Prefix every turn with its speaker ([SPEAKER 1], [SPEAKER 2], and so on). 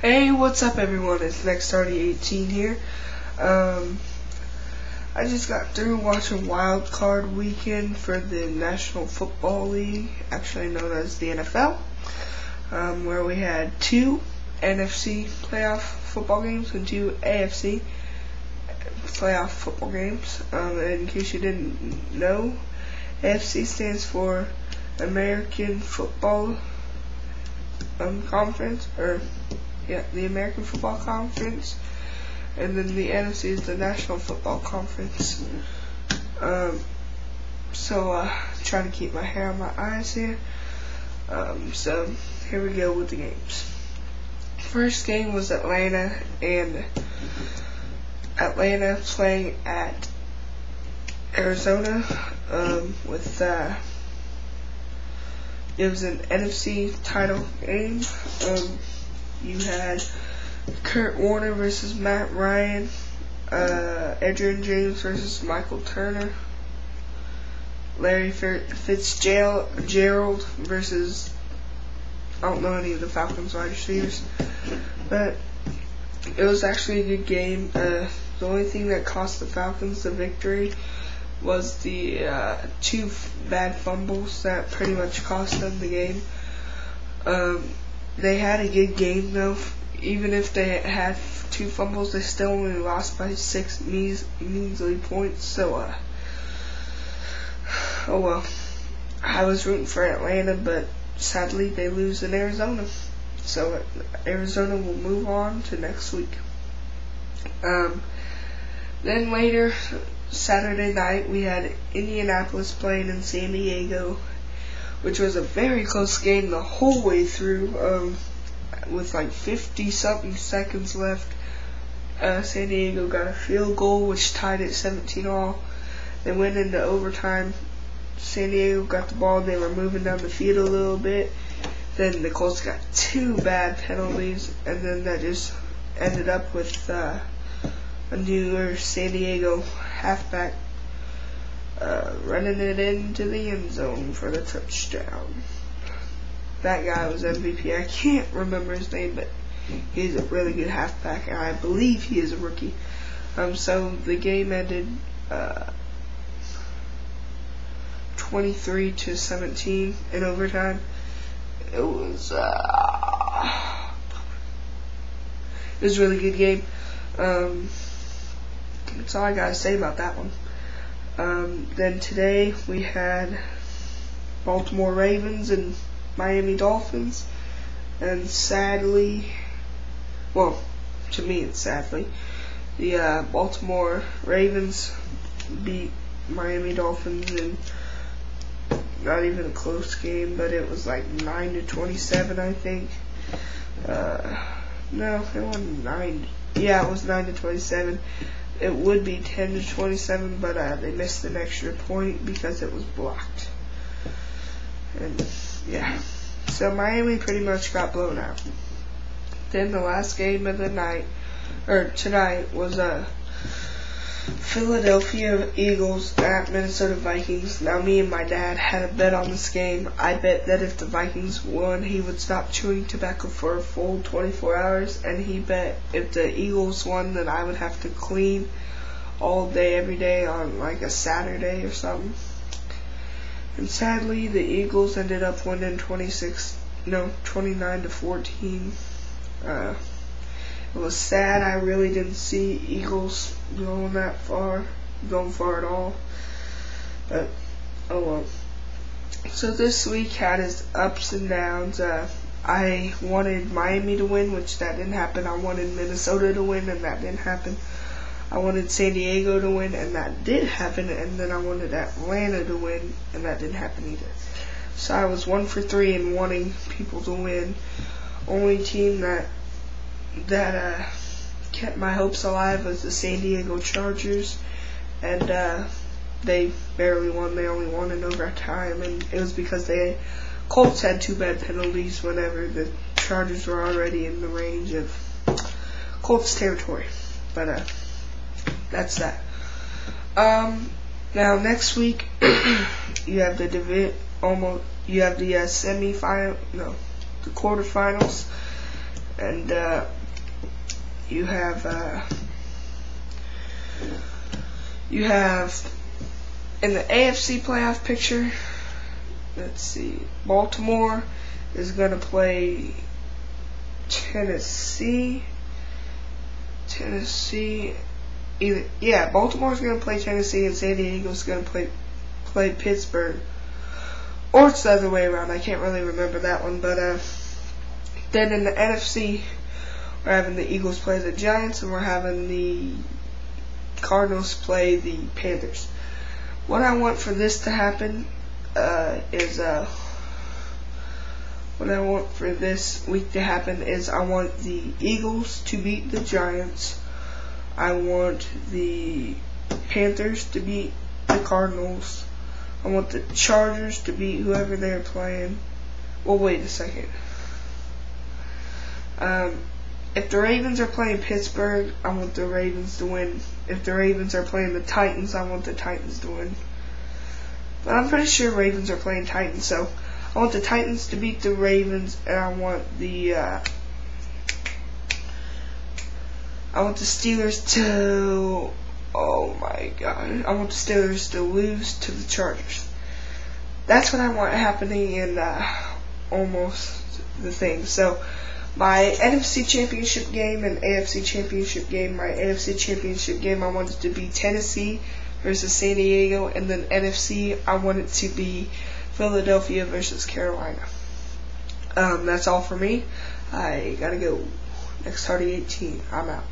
[SPEAKER 1] Hey, what's up everyone? It's NextRD18 here. I just got through watching Wild Card Weekend for the National Football League, actually known as the NFL, where we had 2 NFC playoff football games and 2 AFC playoff football games. In case you didn't know, AFC stands for American Football Conference, the American Football Conference, and then the NFC is the National Football Conference. Trying to keep my hair on my eyes here. So here we go with the games. First game was Atlanta playing at Arizona. It was an NFC title game. You had Kurt Warner versus Matt Ryan, Adrian James versus Michael Turner, Larry Fitzgerald versus, I don't know any of the Falcons wide receivers, but it was actually a good game. The only thing that cost the Falcons the victory was the 2 bad fumbles that pretty much cost them the game. They had a good game though. Even if they had 2 fumbles, they still only lost by 6 measly points. So, oh well. I was rooting for Atlanta, but sadly they lose in Arizona. So Arizona will move on to next week. Then later, Saturday night, we had Indianapolis playing in San Diego, which was a very close game the whole way through, with like 50-something seconds left. San Diego got a field goal, which tied it 17-all. They went into overtime. San Diego got the ball. They were moving down the field a little bit. Then the Colts got 2 bad penalties, and then that just ended up with a newer San Diego halfback running it into the end zone for the touchdown. That guy was MVP. I can't remember his name, but he's a really good halfback, and I believe he is a rookie. So the game ended 23-17 in overtime. It was a really good game. That's all I gotta say about that one. Then today we had Baltimore Ravens and Miami Dolphins, and sadly, well, to me it's sadly, the Baltimore Ravens beat Miami Dolphins in not even a close game, but it was like 9-27, I think. No, it wasn't 9. Yeah, it was 9-27. It would be 10-27, but they missed an extra point because it was blocked. And yeah, so Miami pretty much got blown out. Then the last game of the night, or tonight, was Philadelphia Eagles at Minnesota Vikings. Now, me and my dad had a bet on this game. I bet that if the Vikings won, he would stop chewing tobacco for a full 24 hours. And he bet if the Eagles won, then I would have to clean all day, every day on like a Saturday or something. And sadly, the Eagles ended up winning 29-14. It was sad. I really didn't see Eagles going far at all. But, oh well. So this week had its ups and downs. I wanted Miami to win, which that didn't happen. I wanted Minnesota to win, and that didn't happen. I wanted San Diego to win, and that did happen. And then I wanted Atlanta to win, and that didn't happen either. So I was 1 for 3 in wanting people to win. Only team that kept my hopes alive was the San Diego Chargers, and they barely won. They only won in overtime, and it was because Colts had 2 bad penalties whenever the Chargers were already in the range of Colts territory. But that's that. Now next week you have the quarterfinals. And you have in the AFC playoff picture, let's see, Baltimore is going to play Tennessee. Baltimore's going to play Tennessee, and San Diego's going to play Pittsburgh. Or it's the other way around. I can't really remember that one. But then in the NFC, we're having the Eagles play the Giants, and we're having the Cardinals play the Panthers. What I want for this to happen what I want for this week to happen is I want the Eagles to beat the Giants. I want the Panthers to beat the Cardinals. I want the Chargers to beat whoever they're playing. Well, wait a second. If the Ravens are playing Pittsburgh, I want the Ravens to win. If the Ravens are playing the Titans, I want the Titans to win. But I'm pretty sure Ravens are playing Titans, so I want the Titans to beat the Ravens, and I want the Steelers to, oh my god, I want the Steelers to lose to the Chargers. That's what I want happening in almost the thing. So my NFC Championship game and AFC Championship game, my AFC Championship game, I want it to be Tennessee versus San Diego, and then NFC, I want it to be Philadelphia versus Carolina. That's all for me. I gotta go. Next Hardy 18. I'm out.